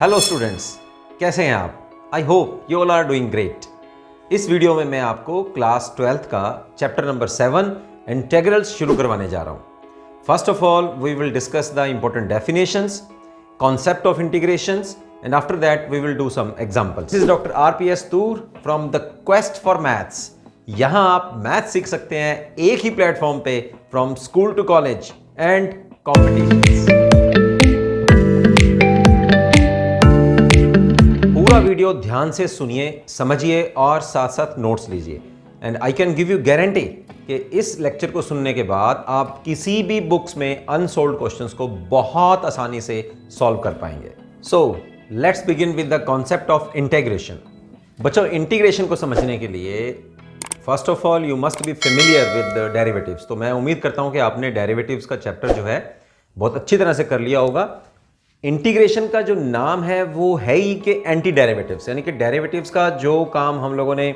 Hello students, कैसे हैं आप? I hope you all are doing great. इस वीडियो में मैं आपको क्लास 12th का चैप्टर नंबर 7 इंटीग्रल्स शुरू करवाने जा रहा हूं। First of all we will discuss the important definitions, concept of integrations and after that we will do some examples. This is doctor RPS Toor from the quest for maths. यहां आप math सीख सकते हैं एक ही प्लेटफॉर्म पे, from school to college and competitions. पूरा video ध्यान से सुनिए, समझिए और साथ साथ नोट्स लीजिए। And I can give you guarantee कि इस लेक्चर को सुनने के बाद आप किसी भी बुक्स में अनसॉल्व्ड क्वेश्चंस को बहुत आसानी से सॉल्व कर पाएंगे। So let's begin with the concept of integration. बच्चों, इंटीग्रेशन को समझने के लिए first of all you must be familiar with derivatives. तो मैं उम्मीद करता हूं कि आपने डेरिवेटिव्स का चैप्टर जो है बहुत अच्छी तरह से कर लिया होगा। इंटीग्रेशन का जो नाम है वो है ही कि एंटी डेरिवेटिव्स, यानी कि डेरिवेटिव्स का जो काम हम लोगों ने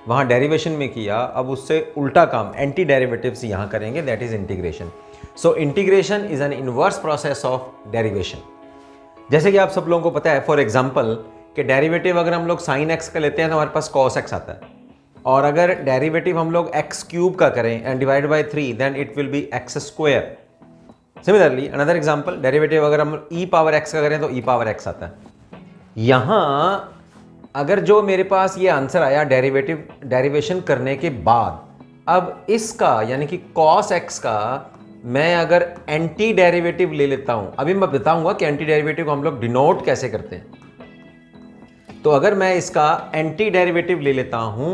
वहाँ डेरिवेशन में किया, अब उससे उल्टा काम एंटी डेरिवेटिव्स यहाँ करेंगे, that is integration. So integration is an inverse process of derivation. जैसे कि आप सब लोगों को पता है, फॉर एग्जाम्पल कि डेरिवेटिव अगर हम लोग साइन एक्स का लेते हैं तो हमारे पास कॉस एक्स आता है, और अगर डेरिवेटिव हम लोग एक्स क्यूब का करें and divide by 3 then it will be x square. Similarly another example, derivative अगर हम ई पावर एक्स का करें तो ई पावर एक्स आता है। यहां अगर जो मेरे पास ये आंसर आया डेरिवेशन करने के बाद, अब इसका यानी कि कॉस एक्स का मैं अगर एंटी डेरिवेटिव ले लेता हूं, अभी मैं बताऊंगा कि एंटी डेरिवेटिव को हम लोग डिनोट कैसे करते हैं। तो अगर मैं इसका एंटी डेरिवेटिव ले लेता हूं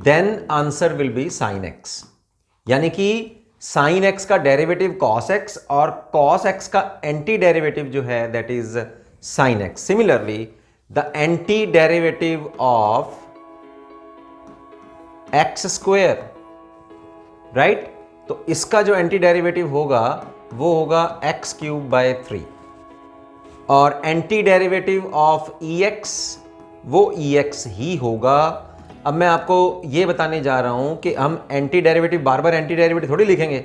then answer will be sine x, यानी कि साइन एक्स का डेरिवेटिव कॉस एक्स और कॉस एक्स का एंटी डेरिवेटिव जो है that is sine x. Similarly the anti derivative of x square, right, तो इसका जो एंटी डेरिवेटिव होगा वो होगा एक्स क्यूब बाय 3, और anti derivative of e x वो ई एक्स ही होगा। अब मैं आपको ये बताने जा रहा हूं कि हम एंटी डेरिवेटिव बार बार एंटी डेरिवेटिव थोड़ी लिखेंगे,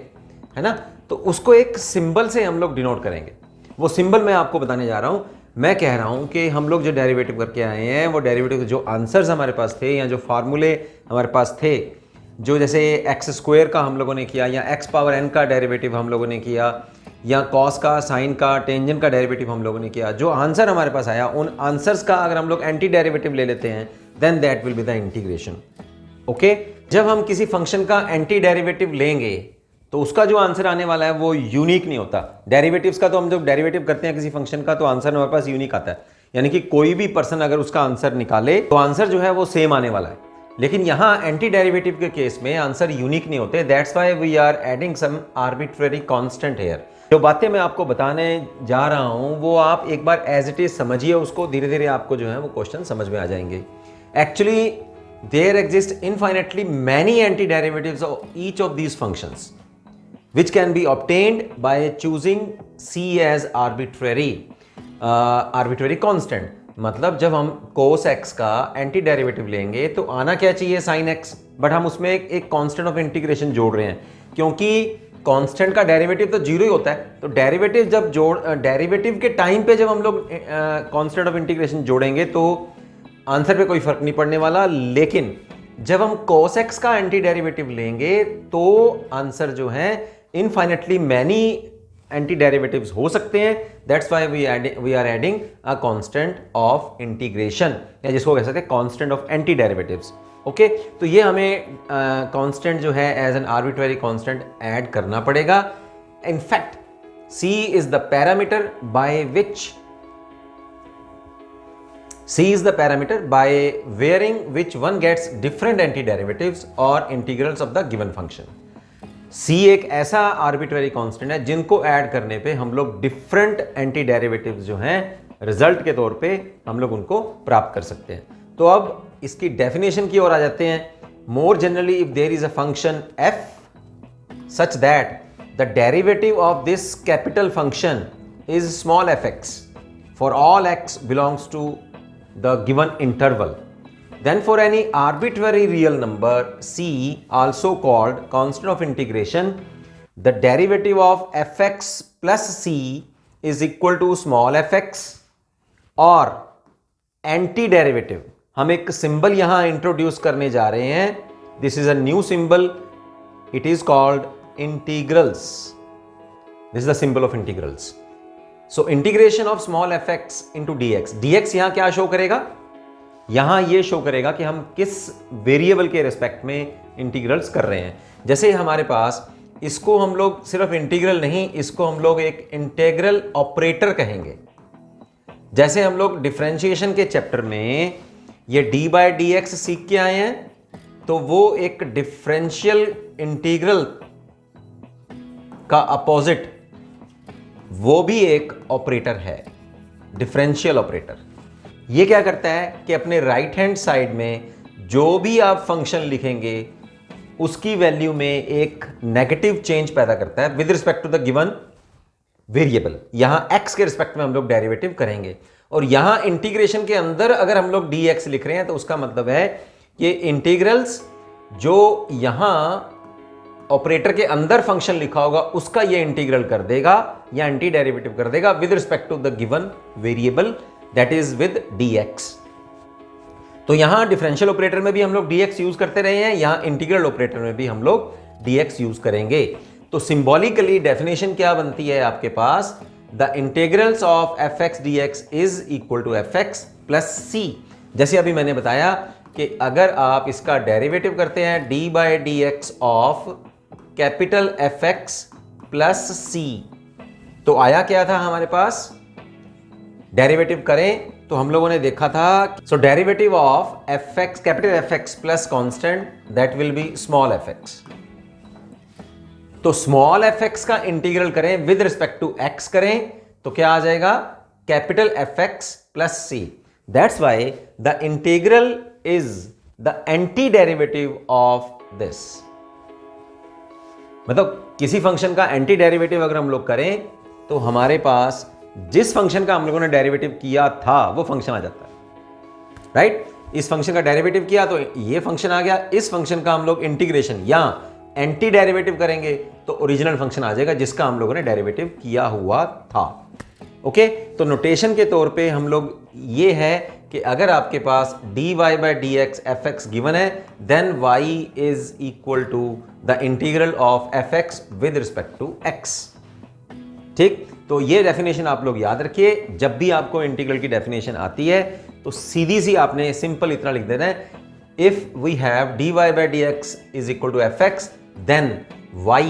है ना, तो उसको एक सिंबल से हम लोग डिनोट करेंगे। वो सिंबल मैं आपको बताने जा रहा हूं। मैं कह रहा हूं कि हम लोग जो डेरिवेटिव करके आए हैं वो डेरिवेटिव जो आंसर्स हमारे पास थे या जो फार्मूले हमारे पास थे, जो जैसे एक्स स्क्वायर का हम लोगों ने किया, या एक्स पावर एन का डेरिवेटिव हम लोगों ने किया, या कॉस का, साइन का, टेंजेंट का डेरिवेटिव हम लोगों ने किया, जो आंसर हमारे पास आया उन आंसर्स का अगर हम लोग एंटी डेरिवेटिव ले लेते हैं then that will be the integration. Okay, जब हम किसी फंक्शन का एंटी डेरिवेटिव लेंगे तो उसका जो आंसर आने वाला है वो यूनिक नहीं होता। डेरिवेटिव्स का तो हम जब डेरिवेटिव करते हैं किसी फंक्शन का तो आंसर हमारे पास यूनिक आता है, यानी कि कोई भी पर्सन अगर उसका आंसर निकाले तो आंसर जो है वो सेम आने वाला है। लेकिन यहाँ एंटी डेरिवेटिव के केस में आंसर यूनिक नहीं होते, that's why we are adding some arbitrary constant here. जो बातें मैं आपको बताने जा रहा हूँ वो आप एक बार एज इट इज समझिए उसको, धीरे धीरे आपको जो है वो क्वेश्चन समझ में आ जाएंगे। Actually, there exist infinitely many antiderivatives of each of these functions, which can be obtained by choosing C as arbitrary constant. मतलब जब हम cos x का एंटी डेरिवेटिव लेंगे तो आना क्या चाहिए sin x, बट हम उसमें एक कांस्टेंट ऑफ इंटीग्रेशन जोड़ रहे हैं, क्योंकि कांस्टेंट का डेरिवेटिव तो जीरो ही होता है। तो डेरिवेटिव के टाइम पे जब हम लोग कांस्टेंट ऑफ इंटीग्रेशन जोड़ेंगे तो आंसर पे कोई फर्क नहीं पड़ने वाला। लेकिन जब हम cos x का एंटी डेरिवेटिव लेंगे तो आंसर जो है इनफाइनेटली मैनी एंटी डेरिवेटिव्स हो सकते हैं। That's why we are adding a constant of integration, या जिसको कह सकते हैं constant of anti derivatives. Okay, तो ये हमें कांस्टेंट जो है as an arbitrary constant add करना पड़ेगा। In fact C is the parameter by varying which one gets different antiderivatives or integrals of the given function. C एक ऐसा आर्बिट्रेरी कांस्टेंट है जिनको ऐड करने पे हम लोग डिफरेंट एंटी डेरिवेटिव्स जो हैं रिजल्ट के तौर पे हम लोग उनको प्राप्त कर सकते हैं। तो अब इसकी डेफिनेशन की ओर आ जाते हैं। More generally, if there is a function f such that the derivative of this capital function is small fx for all x belongs to the given interval, then for any arbitrary real number c, also called constant of integration, the derivative of fx plus c is equal to small fx और anti derivative, हम एक symbol यहां introduce करने जा रहे हैं. This is a new symbol, it is called integrals. This is the symbol of integrals. So integration of small f x into d x. D x यहां क्या शो करेगा? यहां ये शो करेगा कि हम किस वेरिएबल के रिस्पेक्ट में इंटीग्रल्स कर रहे हैं. जैसे हमारे पास, इसको हम लोग सिर्फ इंटीग्रल नहीं, इसको हम लोग एक इंटीग्रल ऑपरेटर कहेंगे. जैसे हम लोग डिफरेंशिएशन के चैप्टर में ये डी बाय डी एक्स सीख के आए हैं, तो वो एक डिफरेंशियल इंटीग्रल का अपोजिट, वो भी एक ऑपरेटर है, डिफरेंशियल ऑपरेटर. ये क्या करता है कि अपने राइट हैंड साइड में जो भी आप फंक्शन लिखेंगे उसकी वैल्यू में एक नेगेटिव चेंज पैदा करता है with respect to the given variable. यहां x के रिस्पेक्ट में हम लोग डेरिवेटिव करेंगे, और यहां इंटीग्रेशन के अंदर अगर हम लोग dx लिख रहे हैं तो उसका मतलब है कि इंटीग्रल्स जो यहां ऑपरेटर के अंदर फंक्शन लिखा होगा उसका ये इंटीग्रल कर देगा या एंटी डेरिवेटिव कर देगा with respect to the given variable, that is with dx. तो यहां डिफरेंशियल ऑपरेटर में भी हम लोग dx यूज करते रहे हैं, यहां इंटीग्रल ऑपरेटर में भी हम लोग dx यूज करेंगे. तो सिंबॉलिकली डेफिनेशन क्या बनती है आपके पास? The integrals of f x d x is equal to f x plus c. जैसे अभी मैंने बताया कि अगर आप इसका डेरिवेटिव करते हैं d by d x of capital f x plus c, तो आया क्या था हमारे पास? डेरिवेटिव करें तो हम लोगों ने देखा था, so derivative of f x, capital f x plus constant, that will be small f x. तो स्मॉल एफ एक्स का इंटीग्रल करें विद रिस्पेक्ट टू एक्स करें तो क्या आ जाएगा? Capital f x plus c. That's why the integral is the anti derivative of this. मतलब किसी फंक्शन का एंटी डेरिवेटिव अगर हम लोग करें तो हमारे पास जिस फंक्शन का हम लोगों ने डेरिवेटिव किया था वो फंक्शन आ जाता है, राइट? इस फंक्शन का डेरिवेटिव किया तो ये फंक्शन आ गया. इस फंक्शन का हम लोग इंटीग्रेशन या एंटी डेरिवेटिव करेंगे तो ओरिजिनल फंक्शन आ जाएगा जिसका हम लोगों ने डेरिवेटिव किया हुआ था. ओके, तो नोटेशन के तौर पे हम लोग ये है कि अगर आपके पास dy by d x f x given है, then y is equal to the integral of f x with respect to x. ठीक, तो ये डेफिनेशन आप लोग याद रखिए. जब भी आपको इंटीग्रल की डेफिनेशन आती है तो सीधी सी आपने सिंपल इतना लिख देना है, if we have dy by d x is equal to f x, then y,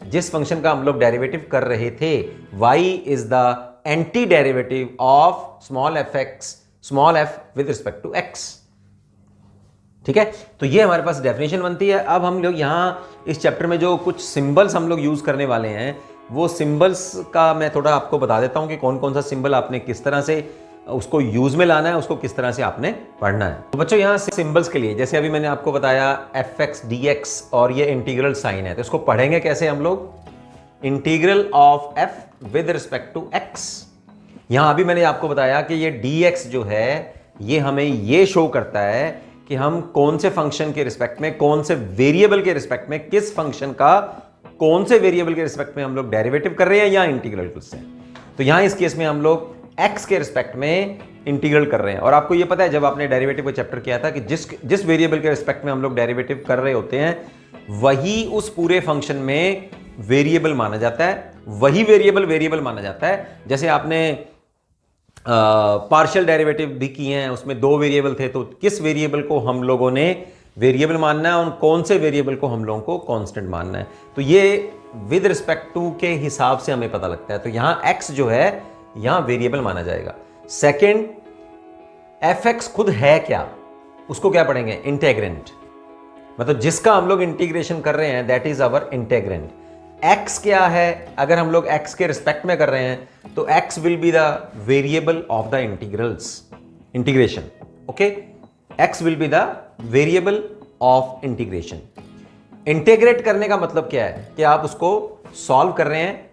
जिस फंक्शन का हम लोग डेरिवेटिव कर रहे थे, y is the anti derivative of small f x, small f with respect to x. ठीक है, तो ये हमारे पास डेफिनेशन बनती है. अब हम लोग यहां इस चैप्टर में जो कुछ सिंबल्स हम लोग यूज करने वाले हैं, वो सिंबल्स का मैं थोड़ा आपको बता देता हूं कि कौन कौन सा सिंबल आपने किस तरह से उसको यूज में लाना है, उसको किस तरह से आपने पढ़ना है. तो बच्चों यहां सिंबल्स के लिए, जैसे अभी मैंने आपको बताया एफ एक्स डी एक्स और ये इंटीग्रल साइन है, तो इसको पढ़ेंगे कैसे हम लोग? Integral of f with respect to x. यहां अभी मैंने आपको बताया कि ये डी एक्स जो है ये हमें ये शो करता है कि हम कौन से फंक्शन के रिस्पेक्ट में, कौन से वेरिएबल के रिस्पेक्ट में, किस फंक्शन का कौन से वेरिएबल के रिस्पेक्ट में हम लोग डेरिवेटिव कर रहे हैं या इंटीग्रल से. तो यहां इस केस में हम लोग x के रिस्पेक्ट में इंटीग्रल कर रहे हैं. और आपको ये पता है जब आपने डेरिवेटिव को चैप्टर किया था कि जिस वेरिएबल के रिस्पेक्ट में हम लोग डेरिवेटिव कर रहे होते हैं वही उस पूरे फंक्शन में वेरिएबल माना जाता है, वही वेरिएबल माना जाता है. जैसे आपने पार्शियल डेरिवेटिव भी किए हैं, उसमें दो वेरिएबल थे, तो किस वेरिएबल को हम लोगों ने वेरिएबल मानना है और कौन से वेरिएबल को हम लोगों को कांस्टेंट मानना है. तो ये विद रिस्पेक्ट टू के हिसाब से हमें पता लगता है. तो यहां x जो है यहां वेरिएबल माना जाएगा. सेकंड, एफ एक्स खुद है क्या, उसको क्या पढ़ेंगे? इंटेग्रेंट. मतलब जिसका हम लोग इंटीग्रेशन कर रहे हैं दैट इज आवर इंटेग्रेंट. x क्या है? अगर हम लोग x के रिस्पेक्ट में कर रहे हैं तो x will be the variable of the integration. Okay, x will be the variable of integration. Integrate करने का मतलब क्या है कि आप उसको सॉल्व कर रहे हैं,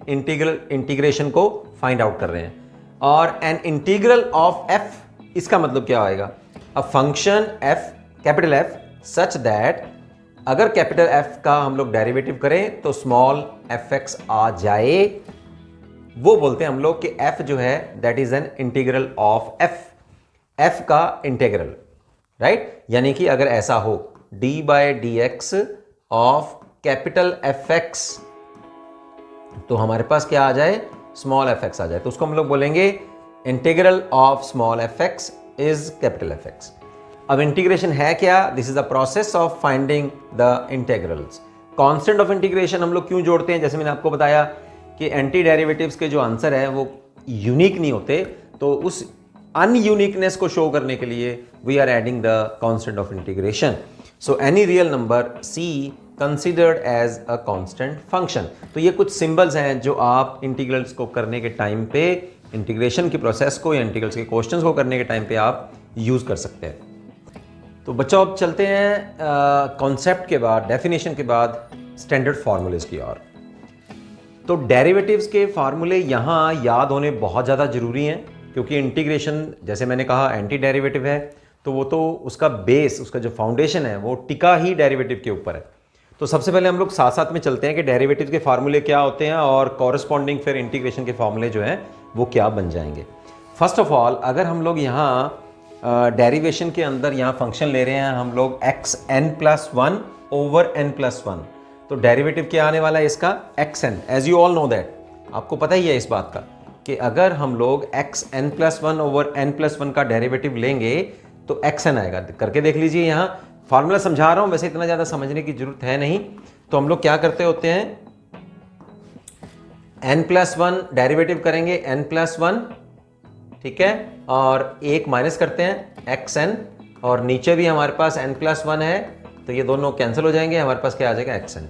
इंटीग्रेशन को फाइंड आउट कर रहे हैं. और एन इंटीग्रल ऑफ f, इसका मतलब क्या आएगा? अ function f, capital F, such that अगर कैपिटल F का हम लोग डेरिवेटिव करें तो स्मॉल एफ एक्स आ जाए, वो बोलते हैं हम लोग कि f जो है that is an integral of f का इंटीग्रल, राइट। यानी कि अगर ऐसा हो d by d x of capital fx, तो हमारे पास क्या आ जाए, स्मॉल fx आ जाए, तो उसको हम लोग बोलेंगे integral of small fx is capital fx। अब इंटीग्रेशन है क्या, this is the process of finding the integrals. Constant of integration हम लोग क्यों जोड़ते हैं, जैसे मैंने आपको बताया कि एंटी डेरिवेटिव्स के जो आंसर है वो यूनिक नहीं होते, तो उस अनयूनिकनेस को शो करने के लिए we are adding the constant of integration. So any real number c considered as a constant function. तो ये कुछ सिंबल्स हैं जो आप इंटीग्रल्स को करने के टाइम पे, इंटीग्रेशन की प्रोसेस को या इंटीग्रल्स के क्वेश्चंस को करने के टाइम पे आप यूज कर सकते हैं। तो बच्चों अब चलते हैं कॉन्सेप्ट के बाद, डेफिनेशन के बाद स्टैंडर्ड फार्मूलेज की ओर। तो डेरिवेटिव्स के फार्मूले यहाँ याद होने बहुत ज़्यादा ज़रूरी हैं, क्योंकि इंटीग्रेशन जैसे मैंने कहा एंटी डेरिवेटिव है, तो वो तो उसका बेस, उसका जो फाउंडेशन है वो टिका ही डेरिवेटिव के ऊपर है। तो सबसे पहले हम लोग साथ साथ में चलते हैं कि डेरिवेटिव के फार्मूले क्या होते हैं और कॉरस्पॉन्डिंग फिर इंटीग्रेशन के फार्मूले जो हैं वो क्या बन जाएंगे। फर्स्ट ऑफ ऑल अगर हम लोग यहाँ डेरिवेशन के अंदर यहाँ फंक्शन ले रहे हैं हम लोग xn+1 ओवर n+1, तो डेरिवेटिव क्या आने वाला है इसका, xn। As you all know that, आपको पता ही है इस बात का कि अगर हम लोग xn+1 ओवर n+1 का डेरिवेटिव लेंगे तो xn आएगा। करके देख लीजिए, यहाँ फार्मूला समझा रहा हूँ, वैसे इतना ज़्यादा समझने की जरूरत है नहीं। तो हम लोग क्या करते होते हैं, n+1 डेरिवेटिव करेंगे n+1, ठीक है, और एक माइनस करते हैं xn, और नीचे भी हमारे पास n+1 है, तो ये दोनों कैंसिल हो जाएंगे, हमारे पास क्या आ जाएगा xn।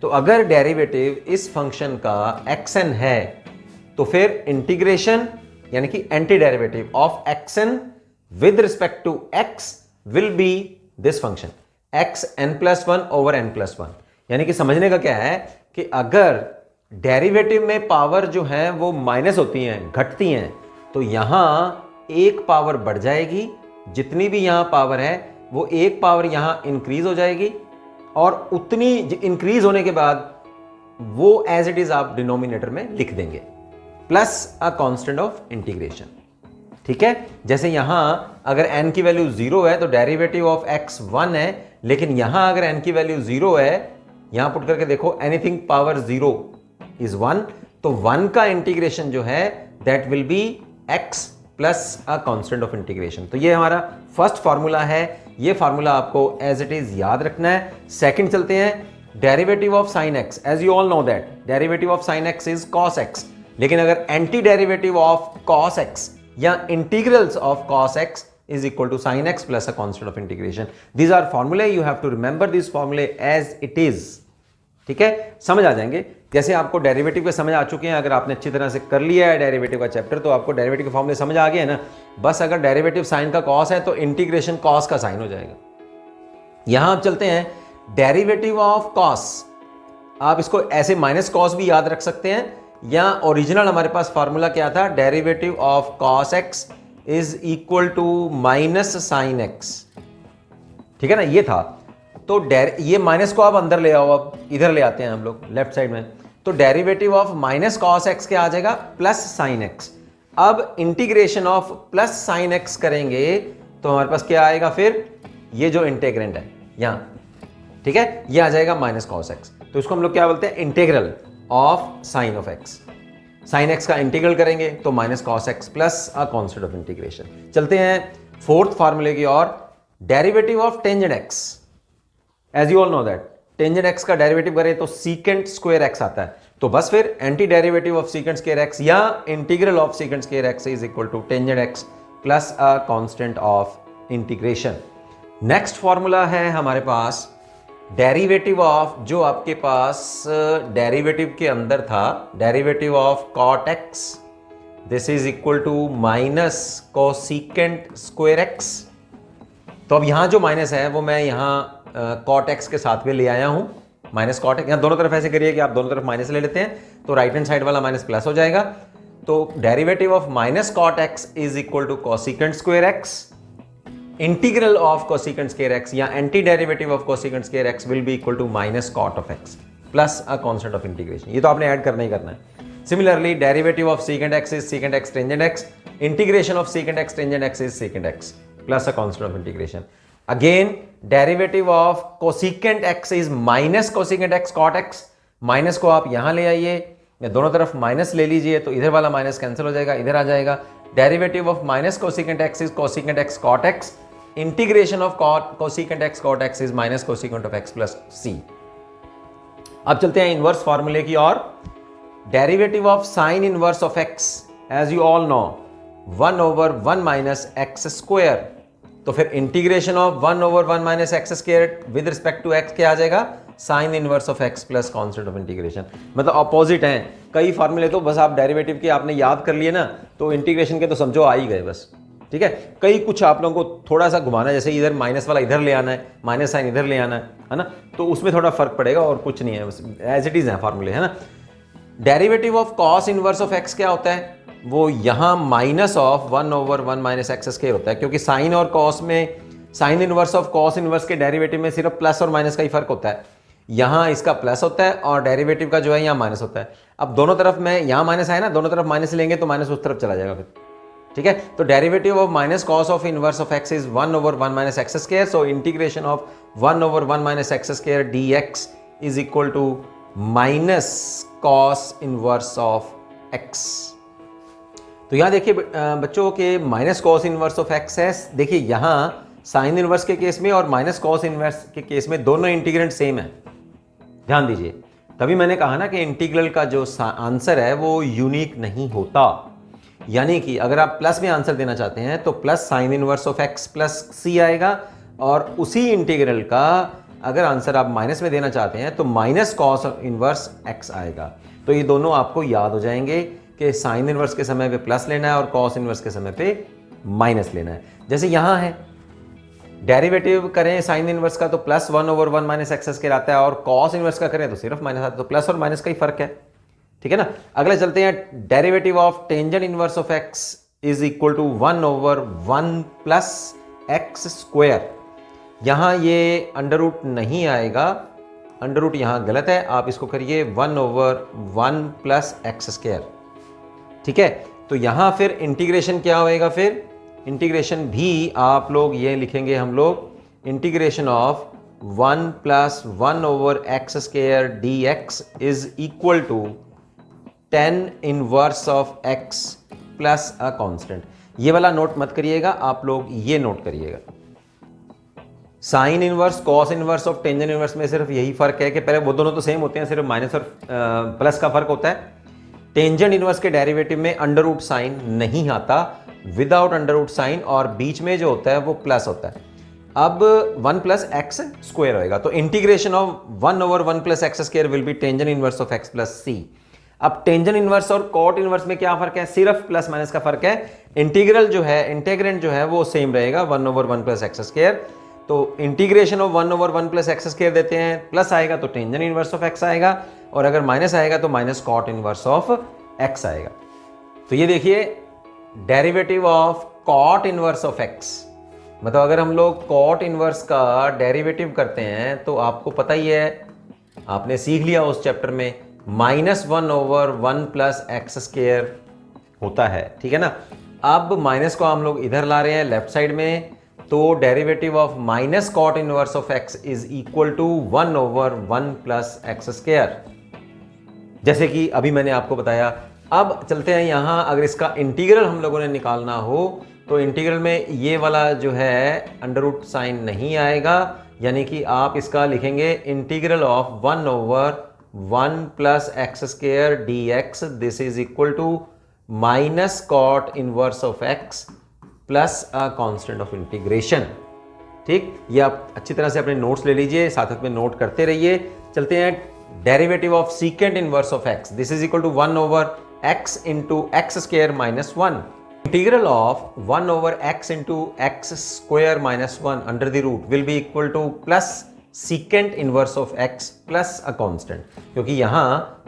तो अगर डेरिवेटिव इस फंक्शन का xn है तो फिर इंटीग्रेशन यानी कि anti derivative of xn with respect to x will be this function xn+1 over n+1। यानी कि समझने का क्या है कि अगर डेरिवेटिव में पावर जो है वो माइनस होती हैं, घटती हैं, तो यहां एक पावर बढ़ जाएगी, जितनी भी यहां पावर है वो एक पावर यहां इंक्रीज हो जाएगी, और उतनी इंक्रीज होने के बाद वो एज इट इज आप डिनोमिनेटर में लिख देंगे plus a constant of integration. ठीक है, जैसे यहां अगर n की वैल्यू 0 है तो डेरिवेटिव ऑफ x 1 है, लेकिन यहां अगर n की वैल्यू 0 है, यहां पुट करके देखो एनीथिंग पावर 0 इज 1, तो 1 का इंटीग्रेशन जो है that will B x plus a constant of integration. तो ये हमारा फर्स्ट फार्मूला है, ये फार्मूला आपको एज इट इज याद रखना है। सेकंड चलते हैं, derivative of sine x, as you all know that derivative of sine x is cos x, लेकिन अगर anti derivative of cos x या integrals of cos x is equal to sin x plus a constant of integration. These are formulae, you have to remember these formulae as it is. ठीक है, समझ आ जाएंगे। जैसे आपको derivative के समझ आ चुके हैं, अगर आपने अच्छी तरह से कर लिया है डेरिवेटिव का चैप्टर, तो आपको डेरिवेटिव के फॉर्मूले समझ आ गए हैं ना। बस अगर डेरिवेटिव साइन का कॉस है तो इंटीग्रेशन कॉस का साइन हो जाएगा। यहां आप चलते हैं, डेरिवेटिव ऑफ कॉस, आप इसको ऐसे माइनस कॉस भी याद रख सकते हैं, या ओरिजिनल हमारे पास फार्मूला क्या था, derivative of cos x is equal to minus sine x. ठीक है ना, ये था। तो ये माइनस को आप अंदर ले आओ, अब इधर ले आते हैं हम लोग लेफ्ट साइड में, तो derivative of minus cos x क्या आ जाएगा, प्लस साइन एक्स। अब integration of plus sine x करेंगे तो हमारे पास क्या आएगा, फिर ये जो इंटीग्रेंड है यहां, ठीक है, ये आ जाएगा माइनस कॉस एक्स। तो इसको हम लोग क्या बोलते हैं, integral of sine of x. Sine x का इंटीग्रल करेंगे तो minus cos x plus a constant of integration. चलते हैं फोर्थ फार्मूले की ओर, derivative of tangent x. As you all know that tangent x का डेरिवेटिव करें तो सीकेंट स्क्वायर एक्स आता है, तो बस फिर anti derivative of secant square x या integral of secant square x is equal to tangent x plus a constant of integration. Next formula है हमारे पास डेरिवेटिव ऑफ, जो आपके पास डेरिवेटिव के अंदर था, derivative of cot x, this is equal to minus cosecant square x. तो अब यहां जो माइनस है वो मैं यहां कॉट एक्स के साथ में ले आया हूं, माइनस कॉट एक्स। यहां दोनों तरफ ऐसे करिए कि आप दोनों तरफ माइनस ले लेते हैं, तो राइट हैंड साइड वाला माइनस प्लस हो जाएगा। तो derivative of minus cot x is equal to cosecant square x, integral of cosecant square x या anti derivative of cosecant square x will be equal to minus cot of x plus a constant of integration. ये तो आपने add करना ही करना है। Similarly derivative of secant x is secant x tangent x, integration of secant x tangent x is secant x plus a constant of integration. Again derivative of cosecant x is minus cosecant x cot x. Minus को आप यहां ले आइए या दोनों तरफ minus ले लीजिए तो इधर वाला माइनस कैंसिल हो जाएगा, इधर आ जाएगा. Derivative of minus cosecant x is cosecant x cot x. Integration of cosecant x cot x is minus cosecant of x plus c. अब चलते हैं इनवर्स फॉर्मूले की ओर. Derivative of sine inverse of x as you all know 1 over 1 minus x square. तो फिर integration of 1 over 1 minus x square with respect to x क्या आ जाएगा, sine inverse of x plus constant of integration. मतलब opposite हैं. कई फार्मूले तो बस आप डेरिवेटिव के आपने याद कर लिए ना, तो इंटीग्रेशन के तो समझो आ ही गए बस. ठीक है, कई कुछ आप लोगों को थोड़ा सा घुमाना है, जैसे इधर माइनस वाला इधर ले आना है, माइनस साइन इधर ले आना है ना, तो उसमें थोड़ा फर्क पड़ेगा और कुछ नहीं है, बस एज इट इज है फार्मूले, है ना. Derivative of cos inverse of x क्या होता है, वो यहां minus of 1 over 1 minus x square होता है, क्योंकि साइन और कॉस में, sign inverse of cos inverse के डेरिवेटिव में सिर्फ प्लस और माइनस का ही फर्क होता है. यहां इसका प्लस होता है और डेरिवेटिव का जो है यहाँ माइनस होता है. अब दोनों तरफ में यहाँ माइनस है ना, दोनों तरफ माइनस लेंगे तो माइनस उस तरफ चला जाएगा फिर. ठीक है, तो derivative of minus cos of inverse of x is 1 over 1 minus x square. So integration of 1 over 1 minus x square d x is equal to minus cos inverse of x. तो यहां देखिए बच्चों के minus cos inverse of x है. देखिए यहां sine inverse के case में और माइनस कॉस इनवर्स के केस में दोनों इंटीग्रेंट सेम है, ध्यान दीजिए. तभी मैंने कहा ना कि इंटीग्रल का जो आंसर है वो यूनिक नहीं होता. यानी कि अगर आप प्लस में आंसर देना चाहते हैं तो plus sine inverse of x plus c आएगा, और उसी इंटीग्रल का अगर आंसर आप माइनस में देना चाहते हैं तो माइनस कॉस इनवर्स एक्स आएगा. तो ये दोनों आपको याद हो जाएंगे कि साइन इनवर्स के समय पे प्लस लेना है और कॉस इनवर्स के समय पे माइनस लेना है. जैसे यहां है, डेरिवेटिव करें साइन इनवर्स का तो plus 1 over 1 minus x square आता है, और कॉस इनवर्स का करें तो सिर्फ माइनस आता है. तो प्लस और माइनस का ही फर्क है. ठीक है ना. अगले चलते हैं. Derivative of tangent inverse of x is equal to 1 over 1 plus x square. यहां ये अंडर रूट नहीं आएगा, अंडर रूट यहां गलत है, आप इसको करिए 1 over 1 प्लस एक्स स्क्वायर. ठीक है, तो यहां फिर इंटीग्रेशन क्या होएगा, फिर इंटीग्रेशन भी आप लोग ये लिखेंगे, हम लोग integration of 1 plus 1 over x square d x is equal to 10 inverse of x plus a constant. ये वाला नोट मत करिएगा, आप लोग ये नोट करिएगा. Sine inverse cos inverse of tangent inverse में सिर्फ यही फर्क है कि पहले वो दोनों तो सेम होते हैं, सिर्फ माइनस और प्लस का फर्क होता है. टेंजेंट इनवर्स के डेरिवेटिव में अंडर रूट साइन नहीं आता, विदाउट अंडर रूट साइन, और बीच में जो होता है वो प्लस होता है. अब 1 प्लस एक्स स्क्वायर होएगा, तो integration of 1 over 1 plus x square will be tangent inverse of x plus c. अब टेंजेंट इनवर्स और कॉट इनवर्स में क्या फर्क है, सिर्फ प्लस माइनस का फर्क है. इंटीग्रल जो है, इंटीग्रेंट जो है वो सेम रहेगा 1 over 1 प्लस एक्स स्क्वायर. तो integration of 1 over 1 plus x square देते हैं, प्लस आएगा तो टेंजेंट इनवर्स ऑफ एक्स आएगा, और अगर माइनस आएगा तो minus cot inverse of x आएगा. तो ये देखिए derivative of cot inverse of x, मतलब अगर हम लोग कॉट इनवर्स का डेरिवेटिव करते हैं तो आपको पता ही है, आपने सीख लिया उस चैप्टर में, -1 over 1 प्लस एक्स स्क्वायर होता है. ठीक है ना. अब माइनस को हम लोग इधर ला रहे हैं लेफ्ट साइड में, तो derivative of minus cot inverse of x is equal to 1 over 1 plus x square, जैसे कि अभी मैंने आपको बताया. अब चलते हैं यहां, अगर इसका इंटीग्रल हम लोगों ने निकालना हो तो इंटीग्रल में ये वाला जो है अंडर रूट साइन नहीं आएगा, यानी कि आप इसका लिखेंगे integral of 1 over 1 plus x square d x, this is equal to minus cot inverse of x plus a constant of integration. ठीक, ये आप अच्छी तरह से अपने नोट्स ले लीजिए, साथ में नोट करते रहिए. चलते हैं derivative of secant inverse of x, this is equal to 1 over x into x square minus 1. Integral of 1 over x into x square minus 1 under the root will be equal to plus secant inverse of x plus a constant, क्योंकि यहाँ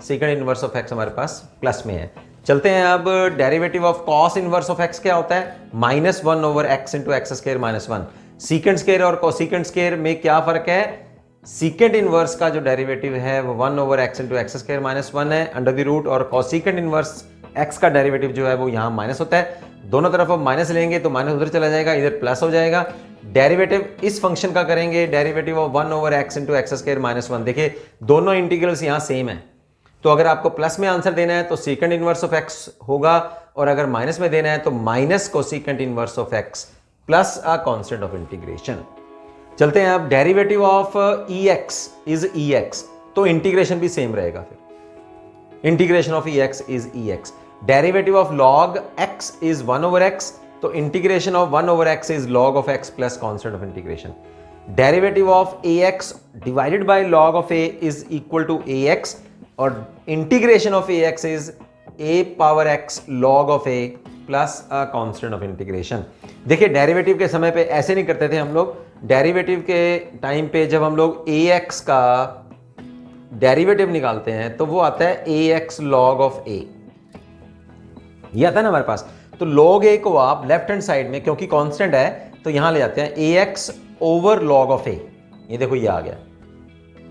secant inverse of x हमारे पास plus में है. चलते हैं अब derivative of cos inverse of x क्या होता है, -1 over x into x square minus 1. Secant square और कोसिकेंट स्क्वायर में क्या फर्क है, सीकेंट इनवर्स का जो डेरिवेटिव है वो 1 over x into x square minus 1 है अंडर द रूट, और कॉसिकेंट इनवर्स एक्स का डेरिवेटिव जो है वो यहाँ माइनस होता है। दोनों तरफ अब माइनस लेंगे तो माइनस उधर चला जाएगा, इधर प्लस हो जाएगा। डेरिवेटिव इस फंक्शन का करेंगे, derivative of 1 over x into x square minus 1। देखिए दोनों इंटीग्रल्स यहाँ सेम है, तो अगर आपको प्लस में आंसर देना है तो सीकेंट इनवर्स ऑफ एक्स होगा, और अगर माइनस में देना है तो minus cosecant inverse of x plus a constant of integration. चलते हैं अब, derivative of e x is e x, तो इंटीग्रेशन भी सेम रहेगा। फिर integration of e x is e x. Derivative of log x is 1 over x, तो integration of 1 over x is log of x plus constant of integration. Derivative of a x divided by log of a is equal to A x, और integration of a x is a power x log of A plus a constant of integration. देखिए derivative के समय पे ऐसे नहीं करते थे हम लोग, डेरिवेटिव के टाइम पे जब हम लोग ए एक्स का डेरिवेटिव निकालते हैं तो वो आता है ए एक्स लॉग ऑफ ए, ये आता है ना हमारे पास। तो लॉग ए को आप लेफ्ट हैंड साइड में, क्योंकि कांस्टेंट है तो यहां ले जाते हैं ए एक्स ओवर लॉग ऑफ ए, ये देखो ये आ गया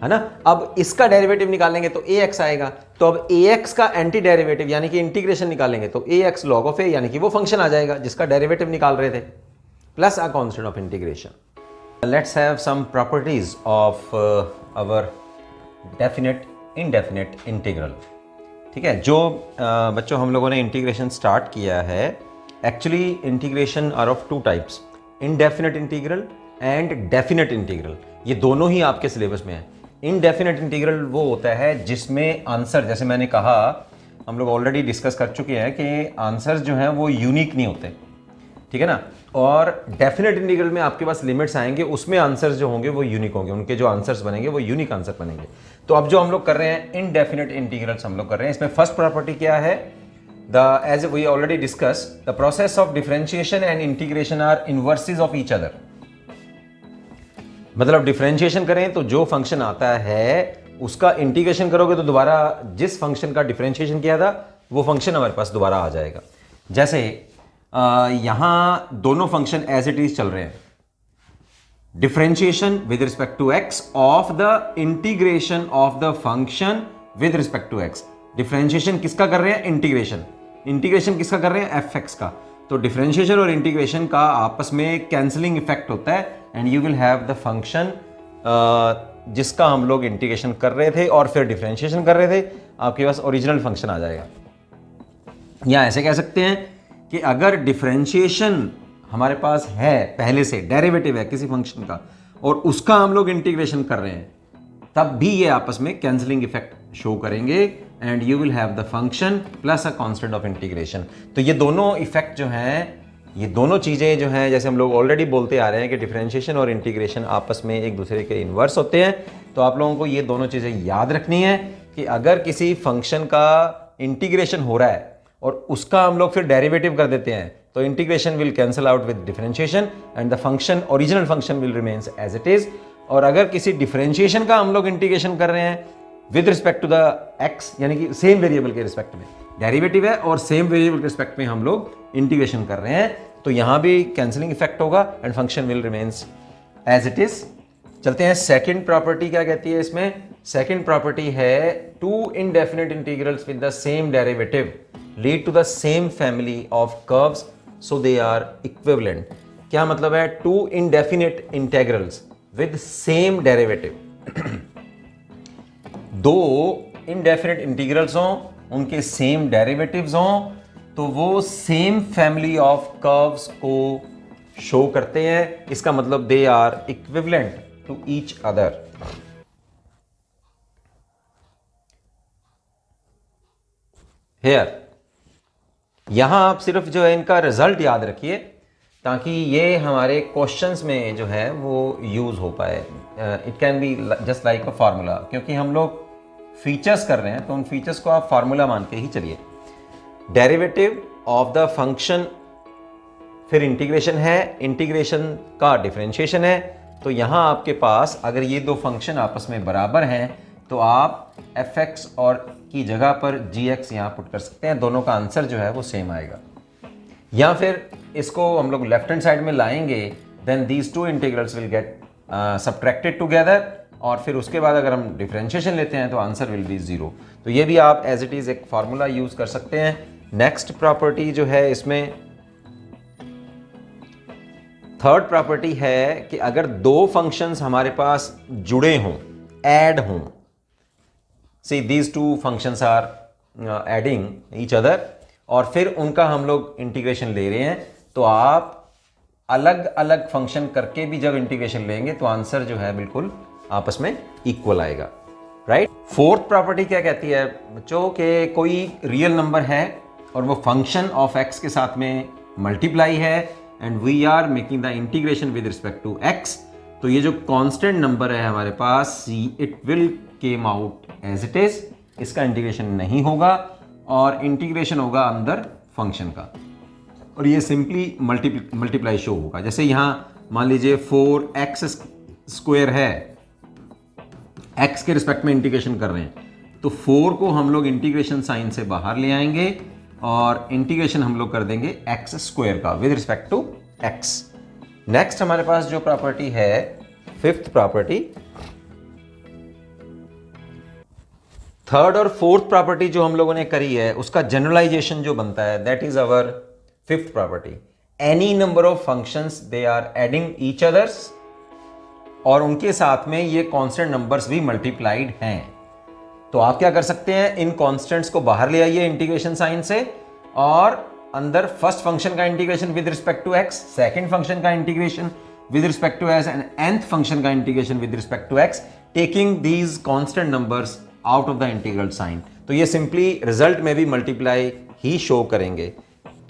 है ना। अब इसका डेरिवेटिव निकालेंगे तो ए एक्स आएगा, तो अब ए एक्स का एंटी डेरिवेटिव यानी कि इंटीग्रेशन निकालेंगे तो ए एक्स लॉग ऑफ ए, यानी कि वो फंक्शन आ जाएगा जिसका डेरिवेटिव निकाल रहे थे, plus a constant of integration. Let's have some properties of our definite indefinite integral. ठीक है, जो बच्चों हम लोगों ने इंटीग्रेशन स्टार्ट किया है, actually integration are of two types, indefinite integral and definite integral. ये दोनों ही आपके सिलेबस में है। इनडेफिनेट इंटीग्रल वो होता है जिसमें आंसर, जैसे मैंने कहा, हम लोग ऑलरेडी डिस्कस कर चुके हैं कि आंसर्स जो हैं वो यूनिक नहीं होते, ठीक है ना। और डेफिनेट इंटीग्रल में आपके पास लिमिट्स आएंगे, उसमें आंसर्स जो होंगे वो यूनिक होंगे, उनके जो आंसर्स बनेंगे वो यूनिक आंसर बनेंगे। तो अब जो हम लोग कर रहे हैं इनडेफिनेट इंटीग्रल्स हम लोग कर रहे हैं, इसमें फर्स्ट प्रॉपर्टी क्या है, the as we already discuss the process of differentiation and integration are inverses of each other. मतलब डिफरेंशिएशन करें तो जो फंक्शन आता है उसका इंटीग्रेशन करोगे तो दोबारा जिस फंक्शन का डिफरेंशिएशन किया था वो फंक्शन हमारे पास दोबारा आ जाएगा। जैसे यहां दोनों फंक्शन एज इट इज चल रहे हैं, differentiation with respect to x of the integration of the function with respect to x. Differentiation किसका कर रहे हैं, इंटीग्रेशन। इंटीग्रेशन किसका कर रहे हैं, एफ एक्स का। तो डिफरेंशिएशन और इंटीग्रेशन का आपस में कैंसलिंग इफेक्ट होता है, and you will have the function जिसका हम लोग इंटीग्रेशन कर रहे थे और फिर डिफरेंशिएशन कर रहे थे, आपके पास ओरिजिनल फंक्शन आ जाएगा। या ऐसे कह सकते हैं कि अगर डिफरेंशिएशन हमारे पास है, पहले से डेरिवेटिव है किसी फंक्शन का, और उसका हम लोग इंटीग्रेशन कर रहे हैं, तब भी ये आपस में कैंसलिंग इफेक्ट शो करेंगे, and you will have the function plus a constant of integration. तो ये दोनों इफेक्ट जो हैं, ये दोनों चीज़ें जो हैं, जैसे हम लोग ऑलरेडी बोलते आ रहे हैं कि डिफरेंशिएशन और इंटीग्रेशन आपस में एक दूसरे के इन्वर्स होते हैं। तो आप लोगों को ये दोनों चीज़ें याद रखनी है कि अगर किसी फंक्शन का इंटीग्रेशन हो रहा है और उसका हम लोग फिर डेरिवेटिव कर देते हैं, तो integration will cancel out with differentiation and the function, original function will remains as it is. और अगर किसी डिफरेंशिएशन का हम लोग इंटीग्रेशन कर रहे हैं with respect to the x, यानी कि सेम वेरिएबल के रिस्पेक्ट में डेरिवेटिव है और सेम वेरिएबल के रिस्पेक्ट में हम लोग इंटीग्रेशन कर रहे हैं, तो यहां भी कैंसलिंग इफेक्ट होगा and function will remains as it is. चलते हैं सेकंड प्रॉपर्टी क्या कहती है इसमें। सेकंड प्रॉपर्टी है two indefinite integrals with the same derivative lead to the same family of curves so they are equivalent. क्या मतलब है, two indefinite integrals with same derivative. दो इनडेफिनेट इंटीग्रल्स हों, उनके सेम डेरिवेटिव्स हों, तो वो सेम फैमिली ऑफ कर्व्स को शो करते हैं। इसका मतलब they are equivalent to each other. Here यहां आप सिर्फ जो है इनका रिजल्ट याद रखिए, ताकि ये हमारे क्वेश्चंस में जो है वो यूज हो पाए। It can be just like a formula, क्योंकि हम लोग फीचर्स कर रहे हैं तो उन फीचर्स को आप फार्मूला मान के ही चलिए। डेरिवेटिव ऑफ द फंक्शन, फिर इंटीग्रेशन है, इंटीग्रेशन का डिफरेंशिएशन है। तो यहां आपके पास अगर ये दो फंक्शन आपस में बराबर हैं तो आप एफ एक्स और की जगह पर जी एक्स यहां पुट कर सकते हैं, दोनों का आंसर जो है वो सेम आएगा। या फिर इसको हम लोग लेफ्ट हैंड साइड में लाएंगे, then these two integrals will get subtracted together और फिर उसके बाद अगर हम डिफरेंशिएशन लेते हैं तो आंसर विल बी 0। तो ये भी आप एज इट इज़ एक फार्मूला यूज़ कर सकते हैं। नेक्स्ट प्रॉपर्टी जो है इसमें थर्ड प्रॉपर्टी है कि अगर दो फंक्शंस हमारे पास जुड़े हों, ऐड हों, see these two functions are adding each other, और फिर उनका हम लोग इंटीग्रेशन ले रहे हैं, तो आप अलग अलग फंक्शन करके भी जब इंटीग्रेशन लेंगे तो आंसर जो है बिल्कुल आपस में इक्वल आएगा, राइट। फोर्थ प्रॉपर्टी क्या कहती है बच्चों के कोई रियल नंबर है और वो फंक्शन ऑफ एक्स के साथ में मल्टीप्लाई है and we are making the integration with respect to x, तो ये जो कांस्टेंट नंबर है हमारे पास it will came out as it is, इसका इंटीग्रेशन नहीं होगा और इंटीग्रेशन होगा अंदर फंक्शन का, और ये सिंपली मल्टीप्लाई शो होगा। जैसे यहाँ मान लीजिए 4x² है, x के रिस्पेक्ट में इंटीग्रेशन कर रहे हैं, तो 4 को हम लोग इंटीग्रेशन साइन से बाहर ले आएंगे और इंटीग्रेशन हम लोग कर देंगे x² का with respect to x। Next हमारे पास जो प्रॉपर्टी है फिफ्थ प्रॉपर्टी, थर्ड और फोर्थ प्रॉपर्टी जो हम लोगों ने करी है उसका जनरलाइजेशन जो बनता है that is our fifth property. Any number of functions they are adding each others, और उनके साथ में ये कांस्टेंट नंबर्स भी मल्टीप्लाइड हैं। तो आप क्या कर सकते हैं, इन कांस्टेंट्स को बाहर ले आइए इंटीग्रेशन साइन से, और अंदर फर्स्ट फंक्शन का integration with respect to x, second function का integration with respect to x and nth function का integration with respect to x, taking these constant numbers out of the integral sign. तो ये simply result में भी multiply ही show करेंगे।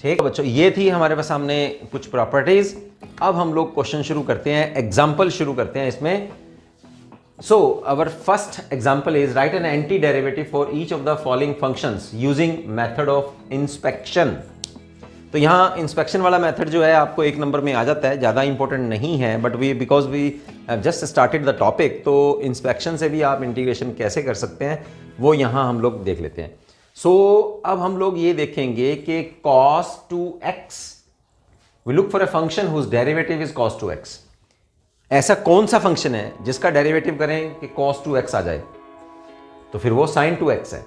ठीक है बच्चों, ये थी हमारे पास सामने कुछ प्रॉपर्टीज। अब हम लोग क्वेश्चन शुरू करते हैं, एग्जाम्पल शुरू करते हैं इसमें। So our first example is write an anti derivative for each of the following functions using method of inspection. तो यहाँ इंस्पेक्शन वाला मेथड जो है आपको एक नंबर में आ जाता है, ज़्यादा इंपॉर्टेंट नहीं है, but because we just started the topic, तो इंस्पेक्शन से भी आप इंटीग्रेशन कैसे कर सकते हैं वो यहाँ हम लोग देख लेते हैं। सो अब हम लोग ये देखेंगे कि cos 2x, we look for a function whose derivative is cos 2x। ऐसा कौन सा फंक्शन है जिसका डेरिवेटिव करें कि cos 2x आ जाए, तो फिर वो sin 2x है।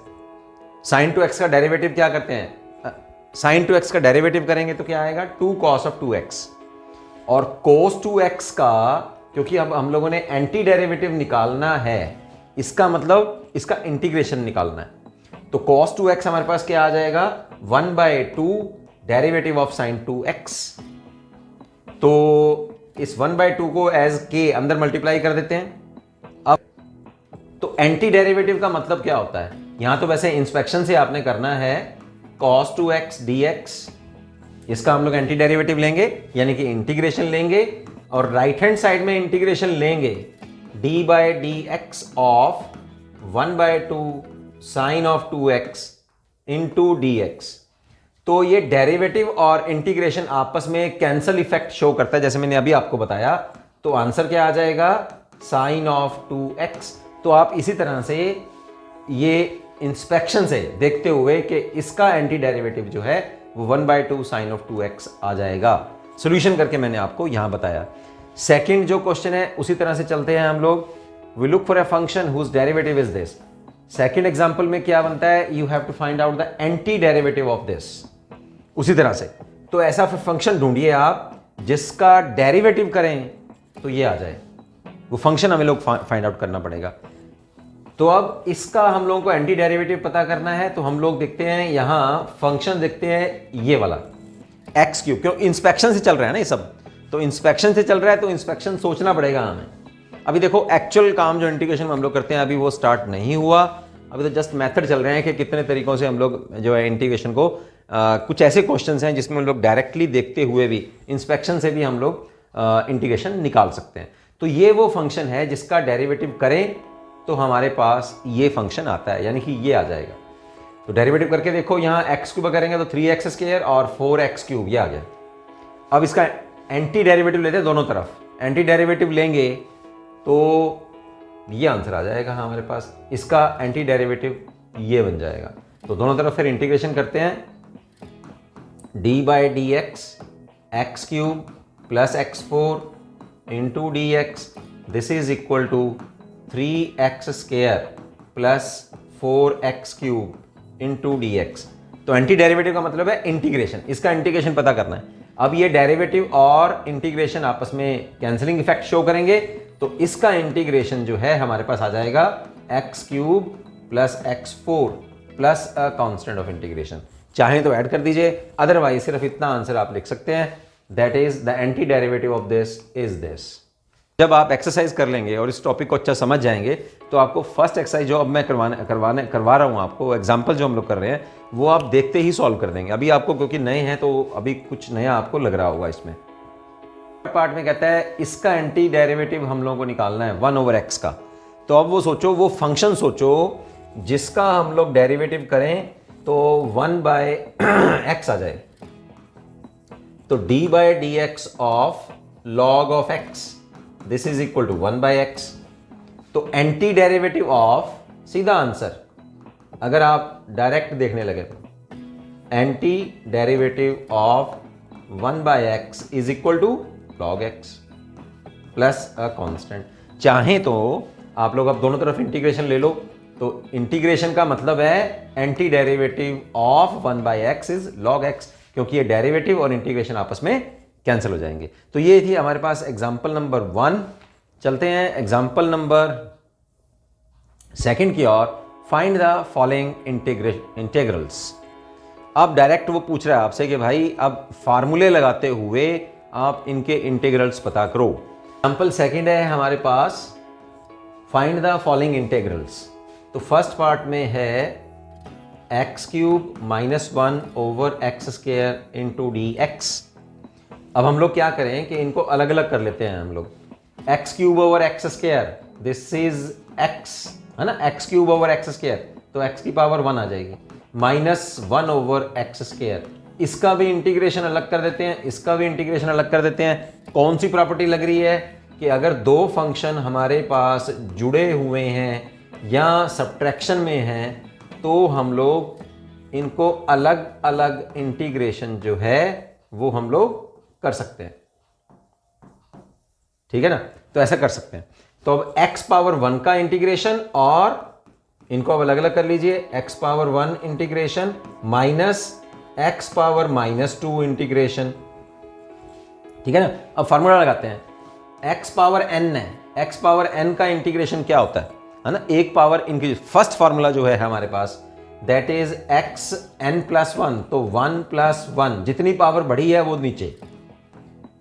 sin 2x का डेरिवेटिव क्या करते हैं, sin 2x का डेरिवेटिव करेंगे तो क्या आएगा 2 cos of 2x, और cos 2x का क्योंकि अब हम लोगों ने एंटी डेरिवेटिव निकालना है, इसका मतलब इसका इंटीग्रेशन निकालना है, तो cos 2x हमारे पास क्या आ जाएगा 1/2 डेरिवेटिव ऑफ sin 2x। तो इस 1/2 को एज k अंदर मल्टीप्लाई कर देते हैं। अब तो एंटी डेरिवेटिव का मतलब क्या होता है, यहां तो वैसे इंस्पेक्शन से आपने करना है cos 2x dx, इसका हम लोग एंटी डेरिवेटिव लेंगे यानी कि इंटीग्रेशन लेंगे, और राइट हैंड साइड में इंटीग्रेशन लेंगे d/dx of 1/2 sin of 2x into dx। तो ये डेरिवेटिव और इंटीग्रेशन आपस में कैंसल इफेक्ट शो करता है, जैसे मैंने अभी आपको बताया। तो आंसर क्या आ जाएगा sin ऑफ 2x। तो आप इसी तरह से ये इंस्पेक्शन से देखते हुए कि इसका एंटी डेरिवेटिव जो है वो 1/2 sin ऑफ 2x आ जाएगा। सॉल्यूशन करके मैंने आपको यहां बताया। सेकंड जो क्वेश्चन है उसी तरह से चलते हैं हम लोग। We look for a function whose derivative is this. Second example में क्या बनता है, you have to find out the anti derivative of this. उसी तरह से तो ऐसा फिर फंक्शन ढूंढिए आप जिसका डेरिवेटिव करें तो ये आ जाए, वो फंक्शन हमें लोग फाइंड आउट करना पड़ेगा। तो अब इसका हम लोगों को एंटी डेरिवेटिव पता करना है, तो हम लोग देखते हैं यहां फंक्शन देखते हैं ये वाला x3, क्यों इंस्पेक्शन से चल रहा है ना ये सब, तो इंस्पेक्शन से चल रहा है तो इंस्पेक्शन सोचना पड़ेगा हमें। अभी देखो एक्चुअल काम जो इंटीग्रेशन हम लोग करते हैं अभी वो स्टार्ट नहीं हुआ, अभी तो जस्ट मेथड चल रहे हैं कि कितने तरीकों से हम लोग जो है इंटीग्रेशन को कुछ ऐसे क्वेश्चंस हैं जिसमें हम लोग डायरेक्टली देखते हुए भी इंस्पेक्शन से भी हम लोग इंटीग्रेशन निकाल सकते हैं। तो ये वो फंक्शन है जिसका डेरिवेटिव करें तो हमारे पास ये फंक्शन आता है, यानी कि ये आ जाएगा। तो डेरिवेटिव करके देखो, यहाँ x³ करेंगे तो 3x² और 4x³ ये आ गया। अब इसका एंटी डेरिवेटिव लेते हैं दोनों तरफ, एंटी डेरिवेटिव लेंगे तो ये आंसर आ जाएगा हमारे पास, इसका एंटी डेरिवेटिव ये बन जाएगा। तो दोनों तरफ फिर इंटीग्रेशन करते हैं, d/dx x³ + x4 into dx, this is equal to 3x² plus 4x³ into dx। तो एंटी डेरिवेटिव का मतलब है इंटीग्रेशन, इसका इंटीग्रेशन पता करना है। अब ये डेरिवेटिव और इंटीग्रेशन आपस में कैंसलिंग इफेक्ट शो करेंगे, तो इसका इंटीग्रेशन जो है हमारे पास आ जाएगा x³ plus x4 plus a constant of integration. चाहें तो ऐड कर दीजिए, अदरवाइज सिर्फ इतना आंसर आप लिख सकते हैं, that is the anti derivative of this is this. जब आप एक्सरसाइज कर लेंगे और इस टॉपिक को अच्छा समझ जाएंगे, तो आपको फर्स्ट एक्सरसाइज जो अब मैं करवा रहा हूँ आपको, एग्जाम्पल जो हम लोग कर रहे हैं, वो आप देखते ही सॉल्व कर देंगे। अभी आपको क्योंकि नए हैं तो अभी कुछ नया आपको लग रहा होगा इसमें। पार्ट में कहता है इसका एंटी डेरिवेटिव हम लोगों को निकालना है 1/x का। तो अब वो सोचो, वो फंक्शन सोचो जिसका हम लोग डेरिवेटिव करें तो 1/x आ जाए। तो d/dx of log of x this is equal to 1/x। तो एंटी डेरिवेटिव ऑफ, सीधा आंसर अगर आप डायरेक्ट देखने लगे तो anti derivative of 1/x is equal to log x plus a constant. चाहें तो आप लोग अब दोनों तरफ इंटीग्रेशन ले लो, तो इंटीग्रेशन का मतलब है anti derivative of 1/x is log x, क्योंकि ये डेरिवेटिव और इंटीग्रेशन आपस में कैंसिल हो जाएंगे। तो ये थी हमारे पास एग्जांपल नंबर 1। चलते हैं एग्जांपल नंबर 2 की ओर। Find the following integrals. अब डायरेक्ट वो पूछ रहा है आपसे कि भाई अब फार्मूले लगाते हुए आप इनके इंटीग्रल्स पता करो। एग्जांपल 2 है हमारे पास, फाइंड द फॉलोइंग इंटीग्रल्स। तो फर्स्ट पार्ट में है x³ - 1/x² इंटू dx। अब हम लोग क्या करें कि इनको अलग अलग कर लेते हैं हम लोग। x³ दिस इज x, है ना, x³ तो x की पावर 1 आ जाएगी, -1/x²। इसका भी इंटीग्रेशन अलग कर देते हैं, इसका भी इंटीग्रेशन अलग कर देते हैं। कौन सी प्रॉपर्टी लग रही है कि अगर दो फंक्शन हमारे पास जुड़े हुए हैं या सब्ट्रैक्शन में हैं, तो हम लोग इनको अलग अलग इंटीग्रेशन जो है वो हम लोग कर सकते हैं। ठीक है ना, तो ऐसा कर सकते हैं। तो अब x⁻1 का इंटीग्रेशन और इनको अब अलग अलग कर लीजिए, x⁻1 integration minus x⁻−2 integration. ठीक है ना, अब फार्मूला लगाते हैं। x⁻n है, x⁻n का इंटीग्रेशन क्या होता है ना, एक पावर इनकी फर्स्ट फार्मूला जो है हमारे पास दैट इज xn+1। तो 1 + 1 जितनी पावर बढ़ी है वो नीचे,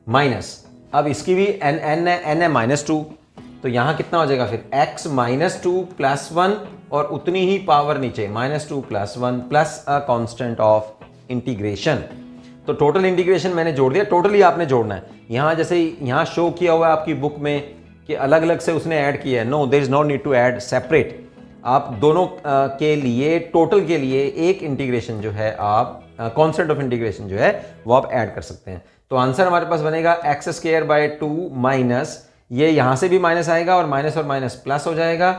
माइनस, अब इसकी भी n है -2, तो यहां कितना हो जाएगा फिर x-2 + 1 और उतनी ही पावर नीचे -2 + 1 plus a constant of integration. तो टोटल इंटीग्रेशन मैंने जोड़ दिया, टोटली आपने जोड़ना है। यहां जैसे यहां शो किया हुआ है आपकी बुक में कि अलग अलग से उसने ऐड किया है, no there is no need to add separate. आप दोनों के लिए, टोटल के लिए एक इंटीग्रेशन जो है आप कांस्टेंट ऑफ इंटीग्रेशन जो है वो आप ऐड कर सकते हैं। तो आंसर हमारे पास बनेगा x²/2 माइनस, ये यहां से भी माइनस आएगा और माइनस प्लस हो जाएगा,